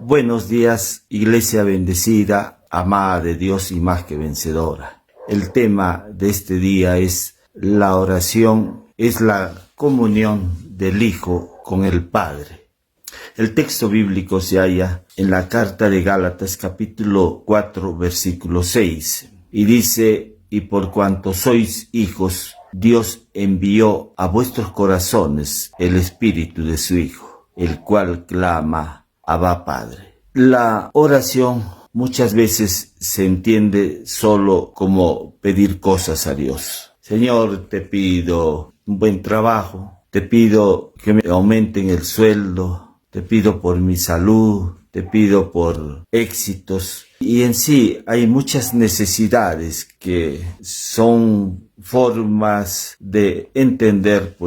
Buenos días, iglesia bendecida, amada de Dios y más que vencedora. El tema de este día es la oración, es la comunión del Hijo con el Padre. El texto bíblico se halla en la carta de Gálatas capítulo 4 versículo 6 y dice: y por cuanto sois hijos, Dios envió a vuestros corazones el Espíritu de su Hijo, el cual clama: Abba Padre. La oración muchas veces se entiende solo como pedir cosas a Dios. Señor, te pido un buen trabajo, te pido que me aumenten el sueldo, te pido por mi salud, te pido por éxitos. Y en sí hay muchas necesidades que son formas de entender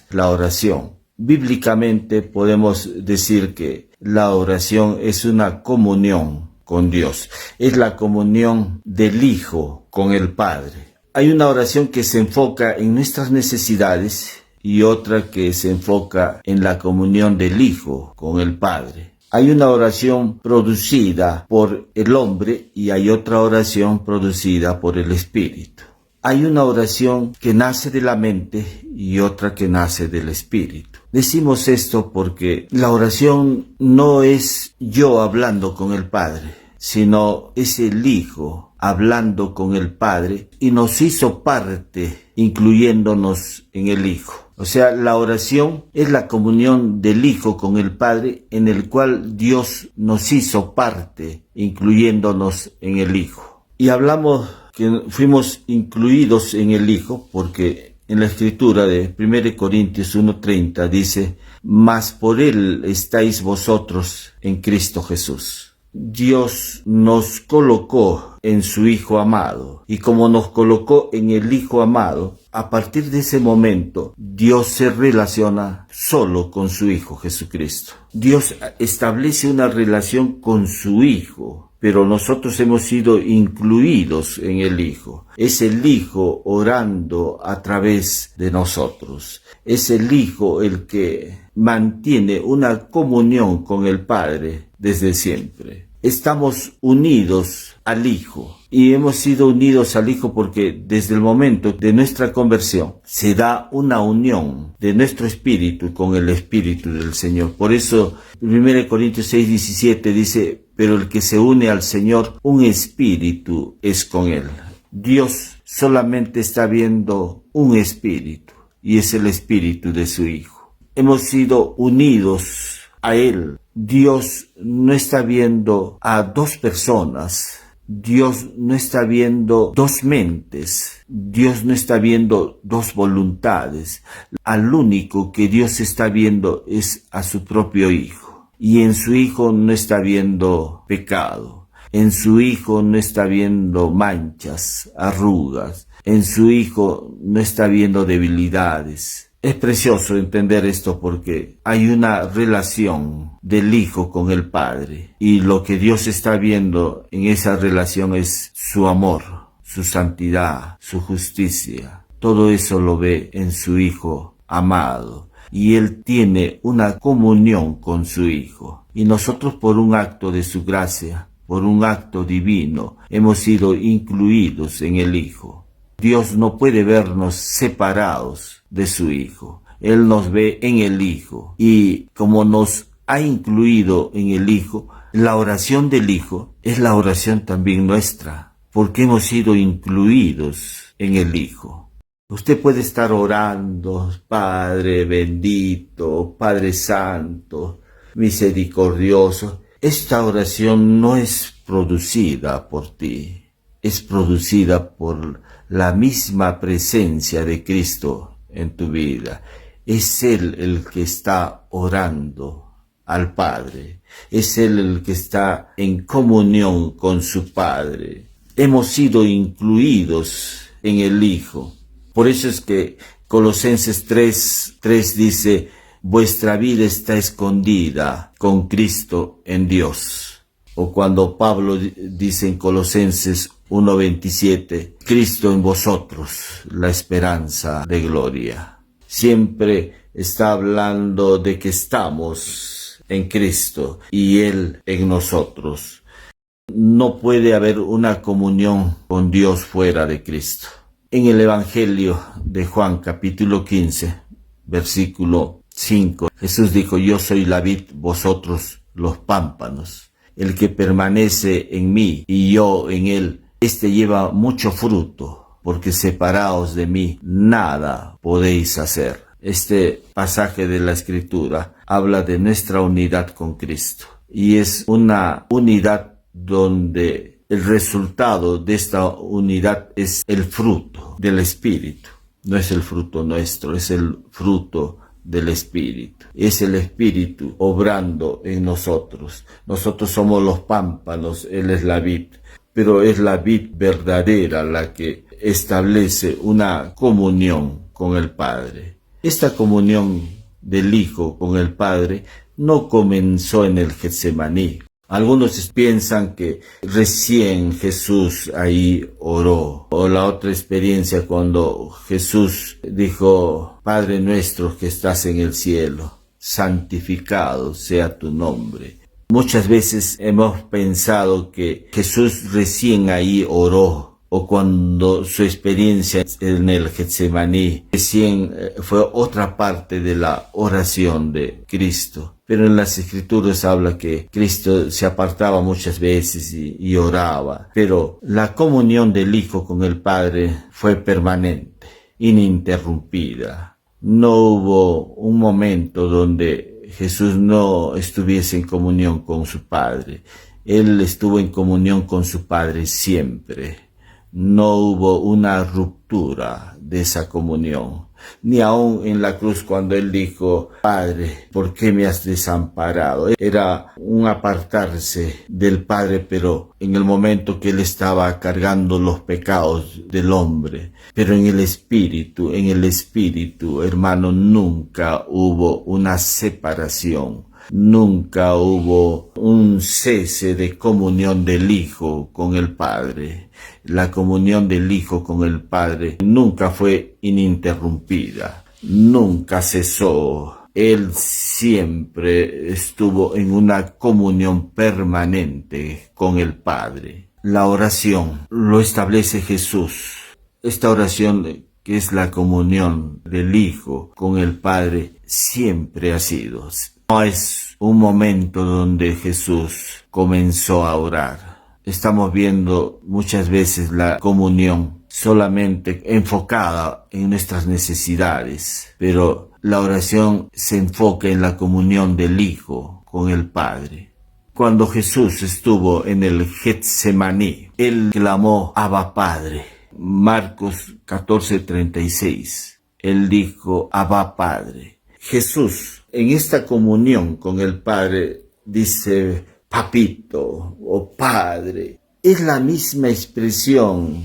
la oración. Bíblicamente podemos decir que la oración es una comunión con Dios, es la comunión del Hijo con el Padre. Hay una oración que se enfoca en nuestras necesidades y otra que se enfoca en la comunión del Hijo con el Padre. Hay una oración producida por el hombre y hay otra oración producida por el Espíritu. Hay una oración que nace de la mente y otra que nace del Espíritu. Decimos esto porque la oración no es yo hablando con el Padre, sino es el Hijo hablando con el Padre y nos hizo parte, incluyéndonos en el Hijo. O sea, la oración es la comunión del Hijo con el Padre, en el cual Dios nos hizo parte, incluyéndonos en el Hijo. Y hablamos que fuimos incluidos en el Hijo porque en la escritura de 1 Corintios 1:30 dice: mas por Él estáis vosotros en Cristo Jesús. Dios nos colocó en su Hijo amado, y como nos colocó en el Hijo amado, a partir de ese momento Dios se relaciona solo con su Hijo Jesucristo. Dios establece una relación con su Hijo, pero nosotros hemos sido incluidos en el Hijo. Es el Hijo orando a través de nosotros. Es el Hijo el que mantiene una comunión con el Padre desde siempre. Estamos unidos al Hijo y hemos sido unidos al Hijo porque desde el momento de nuestra conversión se da una unión de nuestro espíritu con el Espíritu del Señor. Por eso 1 Corintios 6:17 dice: pero el que se une al Señor, un espíritu es con Él. Dios solamente está viendo un espíritu y es el espíritu de su Hijo. Hemos sido unidos a Él. Dios no está viendo a dos personas. Dios no está viendo dos mentes. Dios no está viendo dos voluntades. Al único que Dios está viendo es a su propio Hijo. Y en su Hijo no está viendo pecado. En su Hijo no está viendo manchas, arrugas. En su Hijo no está viendo debilidades. Es precioso entender esto porque hay una relación del Hijo con el Padre y lo que Dios está viendo en esa relación es su amor, su santidad, su justicia. Todo eso lo ve en su Hijo amado y Él tiene una comunión con su Hijo. Y nosotros, por un acto de su gracia, por un acto divino, hemos sido incluidos en el Hijo. Dios no puede vernos separados de su Hijo. Él nos ve en el Hijo. Y como nos ha incluido en el Hijo, la oración del Hijo es la oración también nuestra, porque hemos sido incluidos en el Hijo. Usted puede estar orando: Padre bendito, Padre santo, misericordioso. Esta oración no es producida por ti, es producida por la misma presencia de Cristo en tu vida. Es Él el que está orando al Padre. Es Él el que está en comunión con su Padre. Hemos sido incluidos en el Hijo. Por eso es que Colosenses 3:3 dice: vuestra vida está escondida con Cristo en Dios. O cuando Pablo dice en Colosenses 1:27, Cristo en vosotros, la esperanza de gloria. Siempre está hablando de que estamos en Cristo y Él en nosotros. No puede haber una comunión con Dios fuera de Cristo. En el Evangelio de Juan, capítulo 15, versículo 5, Jesús dijo: yo soy la vid, vosotros los pámpanos. El que permanece en mí y yo en él, este lleva mucho fruto, porque separados de mí nada podéis hacer. Este pasaje de la Escritura habla de nuestra unidad con Cristo, y es una unidad donde el resultado de esta unidad es el fruto del Espíritu. No es el fruto nuestro, es el fruto del Espíritu. Es el Espíritu obrando en nosotros. Nosotros somos los pámpanos, Él es la vid, pero es la vid verdadera la que establece una comunión con el Padre. Esta comunión del Hijo con el Padre no comenzó en el Getsemaní. Algunos piensan que recién Jesús ahí oró. O la otra experiencia cuando Jesús dijo: Padre nuestro que estás en el cielo, santificado sea tu nombre. Muchas veces hemos pensado que Jesús recién ahí oró, o cuando su experiencia en el Getsemaní recién fue otra parte de la oración de Cristo. Pero en las Escrituras habla que Cristo se apartaba muchas veces y oraba. Pero la comunión del Hijo con el Padre fue permanente, ininterrumpida. No hubo un momento donde Jesús no estuviese en comunión con su Padre. Él estuvo en comunión con su Padre siempre. No hubo una ruptura de esa comunión, ni aun en la cruz cuando Él dijo: Padre, ¿por qué me has desamparado? Era un apartarse del Padre, pero en el momento que Él estaba cargando los pecados del hombre. Pero en el Espíritu, hermano, nunca hubo una separación. Nunca hubo un cese de comunión del Hijo con el Padre. La comunión del Hijo con el Padre nunca fue ininterrumpida, nunca cesó. Él siempre estuvo en una comunión permanente con el Padre. La oración lo establece Jesús. Esta oración, que es la comunión del Hijo con el Padre, siempre ha sido. No es un momento donde Jesús comenzó a orar. Estamos viendo muchas veces la comunión solamente enfocada en nuestras necesidades, pero la oración se enfoca en la comunión del Hijo con el Padre. Cuando Jesús estuvo en el Getsemaní, Él clamó: Abba Padre. Marcos 14:36. Él dijo: Abba Padre. Jesús, en esta comunión con el Padre, dice papito o Padre. Es la misma expresión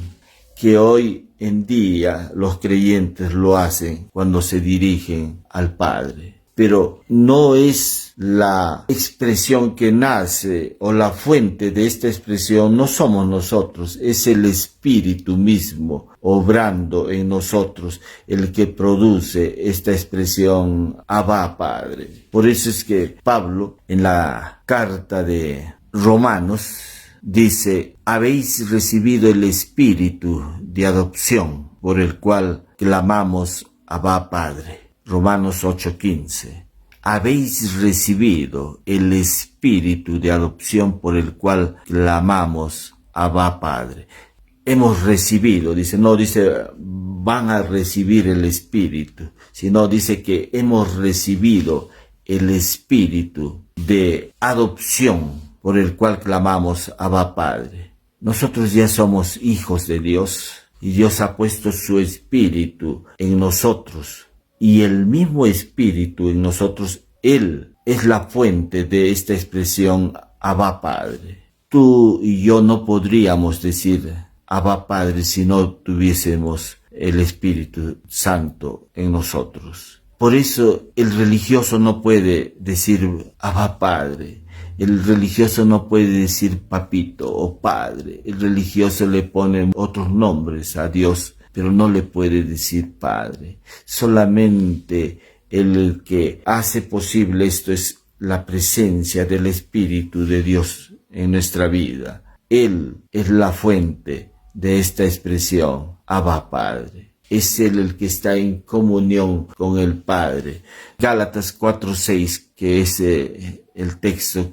que hoy en día los creyentes lo hacen cuando se dirigen al Padre. Pero no es la expresión que nace, o la fuente de esta expresión no somos nosotros, es el Espíritu mismo obrando en nosotros el que produce esta expresión Abba Padre. Por eso es que Pablo, en la carta de Romanos, dice: habéis recibido el Espíritu de adopción por el cual clamamos Abba Padre. Romanos 8:15. Habéis recibido el Espíritu de adopción por el cual clamamos Abba Padre. Hemos recibido, dice, no dice van a recibir el Espíritu, sino dice que hemos recibido el Espíritu de adopción por el cual clamamos Abba Padre. Nosotros ya somos hijos de Dios y Dios ha puesto su Espíritu en nosotros. Y el mismo Espíritu en nosotros, Él es la fuente de esta expresión Abba Padre. Tú y yo no podríamos decir Abba Padre si no tuviésemos el Espíritu Santo en nosotros. Por eso el religioso no puede decir Abba Padre. El religioso no puede decir papito o padre. El religioso le pone otros nombres a Dios, pero no le puede decir Padre. Solamente el que hace posible esto es la presencia del Espíritu de Dios en nuestra vida. Él es la fuente de esta expresión, Abba Padre. Es Él el que está en comunión con el Padre. Gálatas 4:6, que es el texto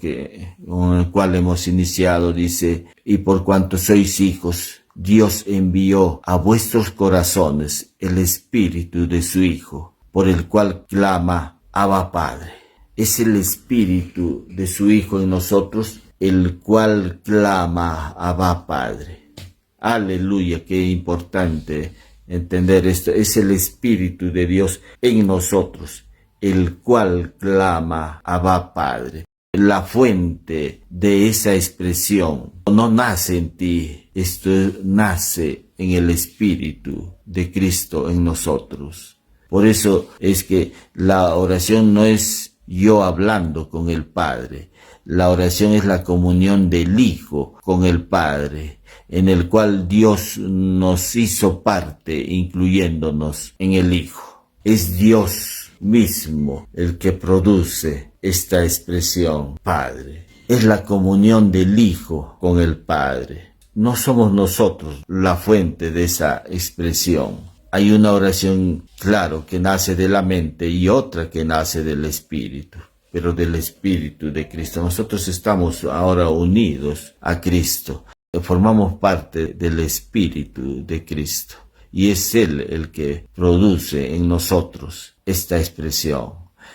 con el cual hemos iniciado, dice: y por cuanto sois hijos, Dios envió a vuestros corazones el Espíritu de su Hijo, por el cual clama, Abba Padre. Es el Espíritu de su Hijo en nosotros, el cual clama, Abba Padre. Aleluya, qué importante entender esto. Es el Espíritu de Dios en nosotros, el cual clama, Abba Padre. La fuente de esa expresión no nace en ti, esto nace en el Espíritu de Cristo en nosotros. Por eso es que la oración no es yo hablando con el Padre. La oración es la comunión del Hijo con el Padre, en el cual Dios nos hizo parte, incluyéndonos en el Hijo. Es Dios mismo el que produce esta expresión, Padre. Es la comunión del Hijo con el Padre. No somos nosotros la fuente de esa expresión. Hay una oración, claro, que nace de la mente y otra que nace del Espíritu, pero del Espíritu de Cristo. Nosotros estamos ahora unidos a Cristo. Formamos parte del Espíritu de Cristo. Y es Él el que produce en nosotros esta expresión.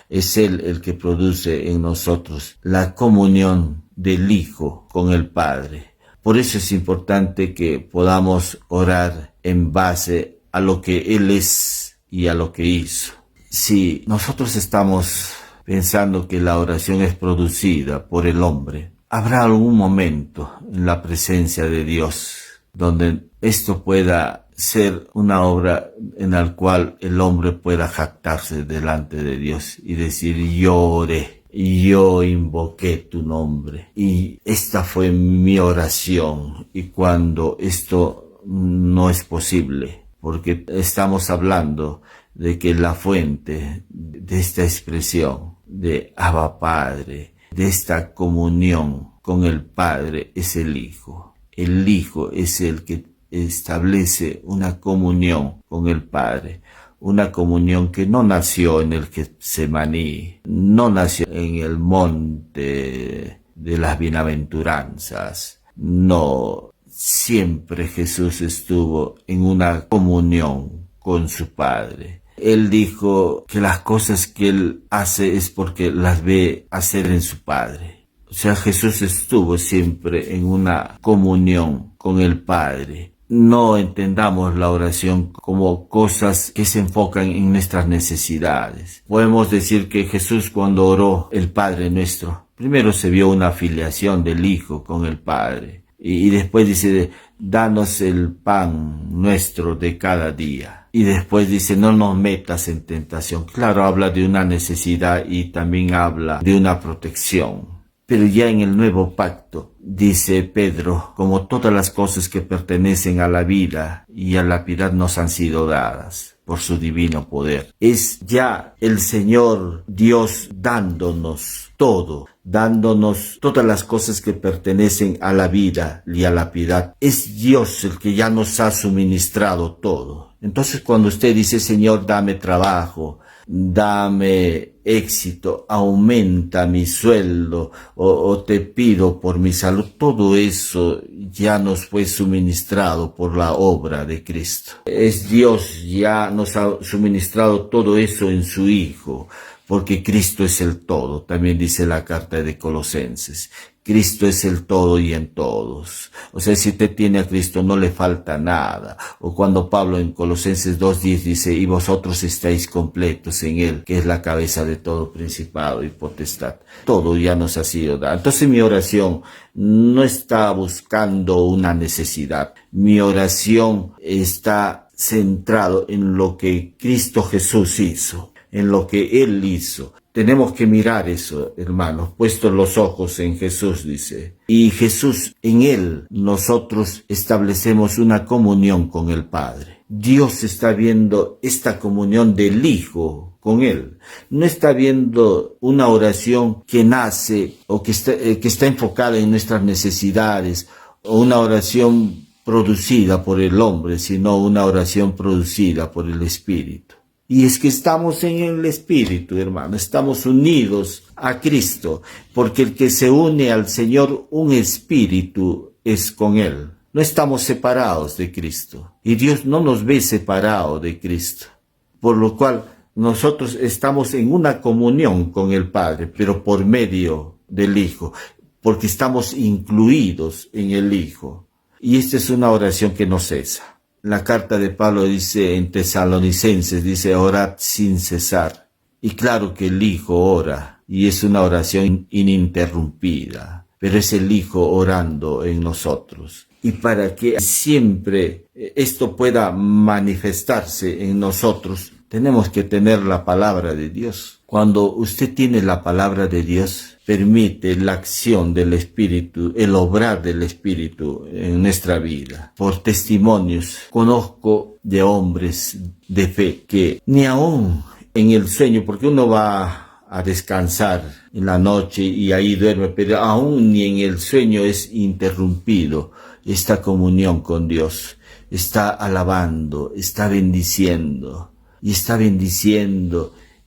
Es Él el que produce en nosotros la comunión del Hijo con el Padre. Por eso es importante que podamos orar en base a lo que Él es y a lo que hizo. Si nosotros estamos pensando que la oración es producida por el hombre, habrá algún momento en la presencia de Dios donde esto pueda ser una obra en la cual el hombre pueda jactarse delante de Dios y decir: yo oré, yo invoqué tu nombre y esta fue mi oración. Y cuando esto no es posible, porque estamos hablando de que la fuente de esta expresión de Abba Padre, de esta comunión con el Padre, es el Hijo. El Hijo es el que establece una comunión con el Padre, una comunión que no nació en el Getsemaní, no nació en el monte de las bienaventuranzas, no. Siempre Jesús estuvo en una comunión con su Padre. Él dijo que las cosas que Él hace es porque las ve hacer en su Padre. O sea, Jesús estuvo siempre en una comunión con el Padre. No entendamos la oración como cosas que se enfocan en nuestras necesidades. Podemos decir que Jesús, cuando oró el Padre Nuestro, primero se vio una filiación del Hijo con el Padre. Y después dice: danos el pan nuestro de cada día. Y después dice: no nos metas en tentación. Claro, habla de una necesidad y también habla de una protección. Pero ya en el nuevo pacto, dice Pedro, como todas las cosas que pertenecen a la vida y a la piedad nos han sido dadas por su divino poder. Es ya el Señor Dios dándonos todo, dándonos todas las cosas que pertenecen a la vida y a la piedad. Es Dios el que ya nos ha suministrado todo. Entonces, cuando usted dice: Señor, dame trabajo, dame éxito, aumenta mi sueldo, o te pido por mi salud, todo eso ya nos fue suministrado por la obra de Cristo. Es Dios, ya nos ha suministrado todo eso en su Hijo, porque Cristo es el todo. También dice la carta de Colosenses: Cristo es el todo y en todos. O sea, si usted tiene a Cristo no le falta nada. O cuando Pablo en Colosenses 2:10 dice: y vosotros estáis completos en Él, que es la cabeza de todo principado y potestad. Todo ya nos ha sido dado. Entonces mi oración no está buscando una necesidad. Mi oración está centrado en lo que Cristo Jesús hizo, en lo que Él hizo. Tenemos que mirar eso, hermanos, puestos los ojos en Jesús, dice. Y Jesús, en Él, nosotros establecemos una comunión con el Padre. Dios está viendo esta comunión del Hijo con Él. No está viendo una oración que nace o que está enfocada en nuestras necesidades, o una oración producida por el hombre, sino una oración producida por el Espíritu. Y es que estamos en el Espíritu, hermano, estamos unidos a Cristo, porque el que se une al Señor, un espíritu es con Él. No estamos separados de Cristo, y Dios no nos ve separados de Cristo, por lo cual nosotros estamos en una comunión con el Padre, pero por medio del Hijo, porque estamos incluidos en el Hijo. Y esta es una oración que no cesa. La carta de Pablo dice en Tesalonicenses, dice, orad sin cesar. Y claro que el Hijo ora, y es una oración ininterrumpida, pero es el Hijo orando en nosotros. Y para que siempre esto pueda manifestarse en nosotros, tenemos que tener la palabra de Dios. Cuando usted tiene la palabra de Dios, permite la acción del Espíritu, el obrar del Espíritu en nuestra vida. Por testimonios, conozco de hombres de fe que ni aún en el sueño, porque uno va a descansar en la noche y ahí duerme, pero aún ni en el sueño es interrumpido esta comunión con Dios. Está alabando, está bendiciendo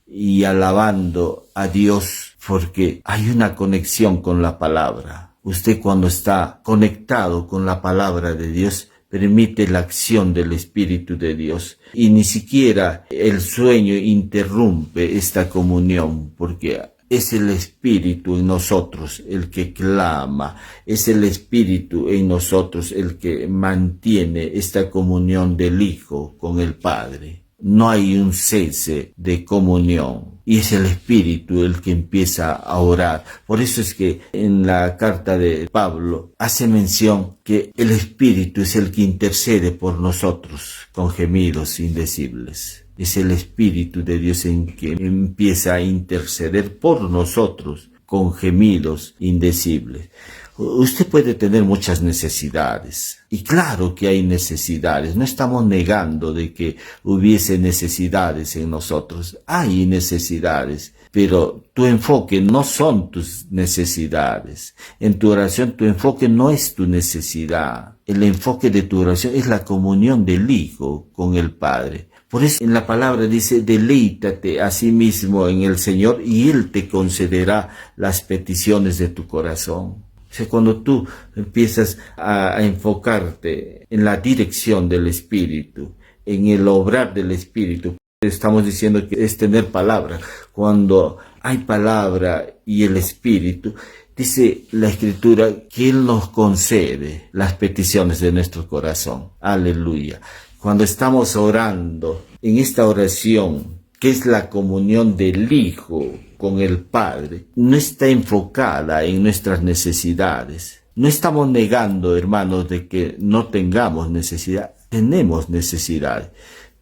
y alabando a Dios, porque hay una conexión con la palabra. Usted cuando está conectado con la palabra de Dios, permite la acción del Espíritu de Dios. Y ni siquiera el sueño interrumpe esta comunión, porque es el Espíritu en nosotros el que clama, es el Espíritu en nosotros el que mantiene esta comunión del Hijo con el Padre. No hay un cese de comunión y es el Espíritu el que empieza a orar. Por eso es que en la carta de Pablo hace mención que el Espíritu es el que intercede por nosotros con gemidos indecibles. Es el Espíritu de Dios en que empieza a interceder por nosotros con gemidos indecibles. Usted puede tener muchas necesidades, y claro que hay necesidades, no estamos negando de que hubiese necesidades en nosotros, hay necesidades, pero tu enfoque no son tus necesidades. En tu oración tu enfoque no es tu necesidad, el enfoque de tu oración es la comunión del Hijo con el Padre. Por eso en la palabra dice, deleítate a sí mismo en el Señor y Él te concederá las peticiones de tu corazón. O sea, cuando tú empiezas a enfocarte en la dirección del Espíritu, en el obrar del Espíritu, estamos diciendo que es tener palabra. Cuando hay palabra y el Espíritu, dice la Escritura que Él nos concede las peticiones de nuestro corazón. Aleluya. Cuando estamos orando en esta oración, que es la comunión del Hijo con el Padre, no está enfocada en nuestras necesidades. No estamos negando, hermanos, de que no tengamos necesidad. Tenemos necesidades.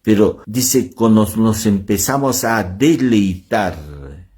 Pero dice, cuando nos empezamos a deleitar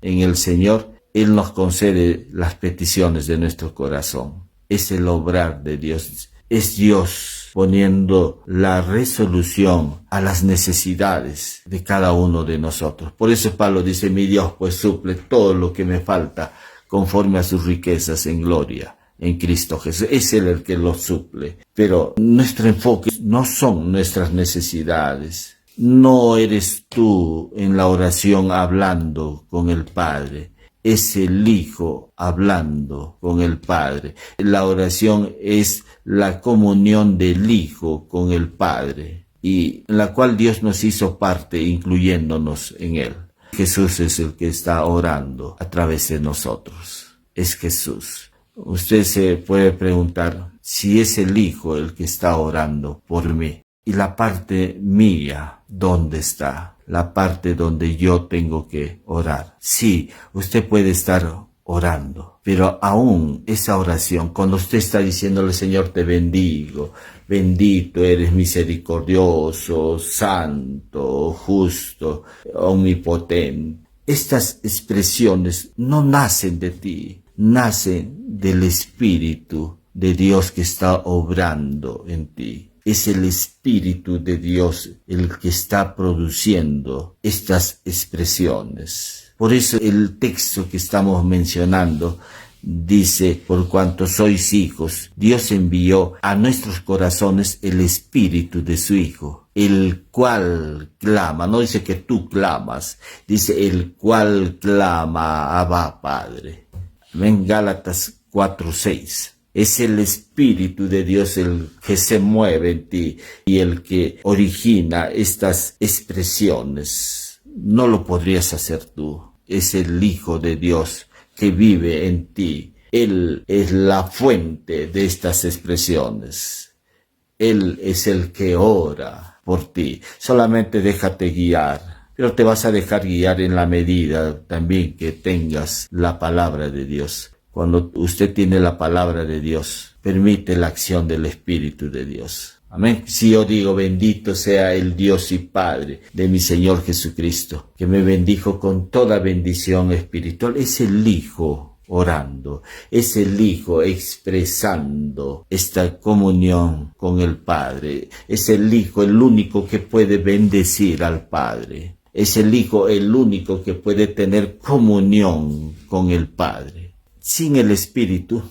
en el Señor, Él nos concede las peticiones de nuestro corazón. Es el obrar de Dios. Es Dios poniendo la resolución a las necesidades de cada uno de nosotros. Por eso Pablo dice, mi Dios pues suple todo lo que me falta conforme a sus riquezas en gloria en Cristo Jesús. Es Él el que lo suple. Pero nuestro enfoque no son nuestras necesidades. No eres tú en la oración hablando con el Padre. Es el Hijo hablando con el Padre. La oración es la comunión del Hijo con el Padre, y en la cual Dios nos hizo parte, incluyéndonos en Él. Jesús es el que está orando a través de nosotros. Es Jesús. Usted se puede preguntar si es el Hijo el que está orando por mí. Y la parte mía, ¿dónde está? La parte donde yo tengo que orar. Sí, usted puede estar orando, pero aún esa oración, cuando usted está diciéndole, Señor, te bendigo, bendito eres, misericordioso, santo, justo, omnipotente. Estas expresiones no nacen de ti, nacen del Espíritu de Dios que está obrando en ti. es el Espíritu de Dios el que está produciendo estas expresiones. Por eso el texto que estamos mencionando dice, por cuanto sois hijos, Dios envió a nuestros corazones el Espíritu de su Hijo, el cual clama, no dice que tú clamas, dice el cual clama, Abba Padre. En Gálatas 4:6. Es el Espíritu de Dios el que se mueve en ti y el que origina estas expresiones. No lo podrías hacer tú. Es el Hijo de Dios que vive en ti. Él es la fuente de estas expresiones. Él es el que ora por ti. Solamente déjate guiar. Pero te vas a dejar guiar en la medida también que tengas la palabra de Dios. Cuando usted tiene la palabra de Dios, permite la acción del Espíritu de Dios. Amén. Si yo digo, bendito sea el Dios y Padre de mi Señor Jesucristo, que me bendijo con toda bendición espiritual, es el Hijo orando, es el Hijo expresando esta comunión con el Padre, es el Hijo el único que puede bendecir al Padre, es el Hijo el único que puede tener comunión con el Padre. Sin el Espíritu,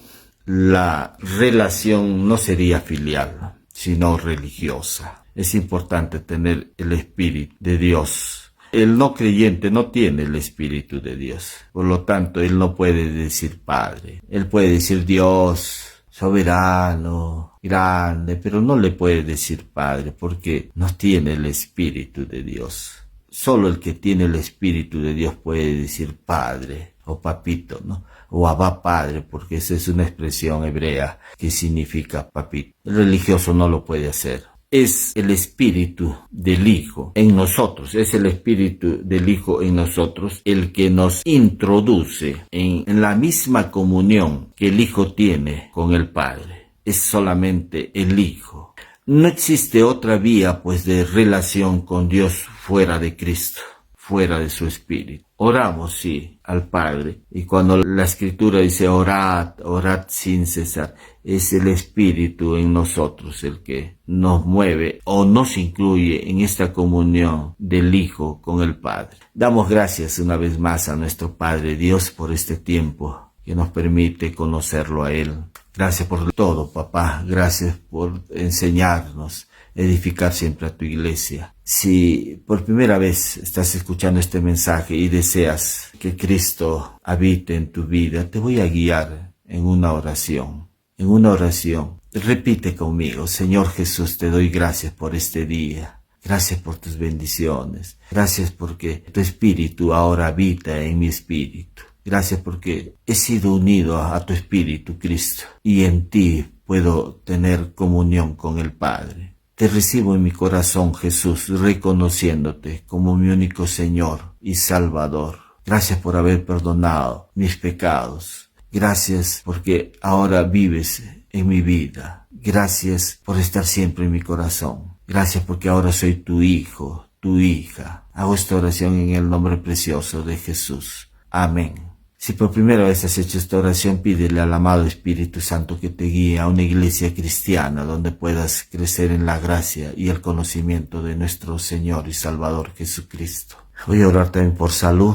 la relación no sería filial, sino religiosa. Es importante tener el Espíritu de Dios. El no creyente no tiene el Espíritu de Dios. Por lo tanto, él no puede decir Padre. Él puede decir Dios, soberano, grande, pero no le puede decir Padre porque no tiene el Espíritu de Dios. Solo el que tiene el Espíritu de Dios puede decir Padre o Papito, ¿no? O Abba Padre, porque esa es una expresión hebrea que significa papito. El religioso no lo puede hacer. Es el Espíritu del Hijo en nosotros, es el Espíritu del Hijo en nosotros el que nos introduce en la misma comunión que el Hijo tiene con el Padre. Es solamente el Hijo. No existe otra vía, pues, de relación con Dios fuera de Cristo, fuera de su Espíritu. Oramos, sí, al Padre. Y cuando la Escritura dice orad, orad sin cesar, es el Espíritu en nosotros el que nos mueve o nos incluye en esta comunión del Hijo con el Padre. Damos gracias una vez más a nuestro Padre Dios por este tiempo que nos permite conocerlo a Él. Gracias por todo, papá. Gracias por enseñarnos, edificar siempre a tu iglesia. Si por primera vez estás escuchando este mensaje y deseas que Cristo habite en tu vida, te voy a guiar en una oración. En una oración, repite conmigo: Señor Jesús, te doy gracias por este día. Gracias por tus bendiciones. Gracias porque tu Espíritu ahora habita en mi espíritu. Gracias porque he sido unido a tu Espíritu, Cristo, y en ti puedo tener comunión con el Padre. Te recibo en mi corazón, Jesús, reconociéndote como mi único Señor y Salvador. Gracias por haber perdonado mis pecados. Gracias porque ahora vives en mi vida. Gracias por estar siempre en mi corazón. Gracias porque ahora soy tu hijo, tu hija. Hago esta oración en el nombre precioso de Jesús. Amén. Si por primera vez has hecho esta oración, pídele al amado Espíritu Santo que te guíe a una iglesia cristiana donde puedas crecer en la gracia y el conocimiento de nuestro Señor y Salvador Jesucristo. Voy a orar también por salud.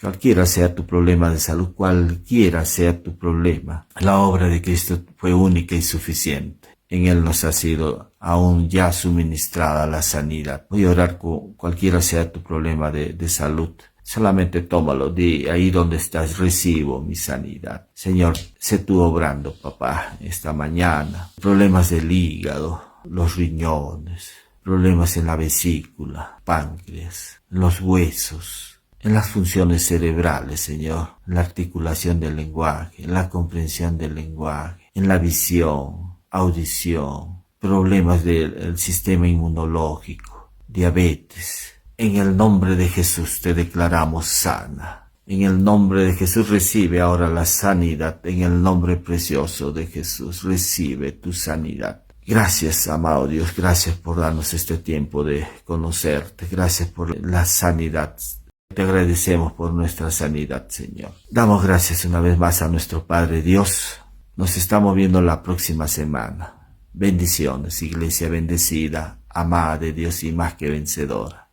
Cualquiera sea tu problema de salud, cualquiera sea tu problema, la obra de Cristo fue única y suficiente. En Él nos ha sido aún ya suministrada la sanidad. Voy a orar con cualquiera sea tu problema de salud. Solamente tómalo, de ahí donde estás, recibo mi sanidad. Señor, sé tú obrando, papá, esta mañana. Problemas del hígado, los riñones, problemas en la vesícula, páncreas, en los huesos, en las funciones cerebrales, Señor, en la articulación del lenguaje, en la comprensión del lenguaje, en la visión, audición, problemas del sistema inmunológico, diabetes. En el nombre de Jesús te declaramos sana. En el nombre de Jesús recibe ahora la sanidad. En el nombre precioso de Jesús recibe tu sanidad. Gracias, amado Dios. Gracias por darnos este tiempo de conocerte. Gracias por la sanidad. Te agradecemos por nuestra sanidad, Señor. Damos gracias una vez más a nuestro Padre Dios. Nos estamos viendo la próxima semana. Bendiciones, iglesia bendecida, amada de Dios y más que vencedora.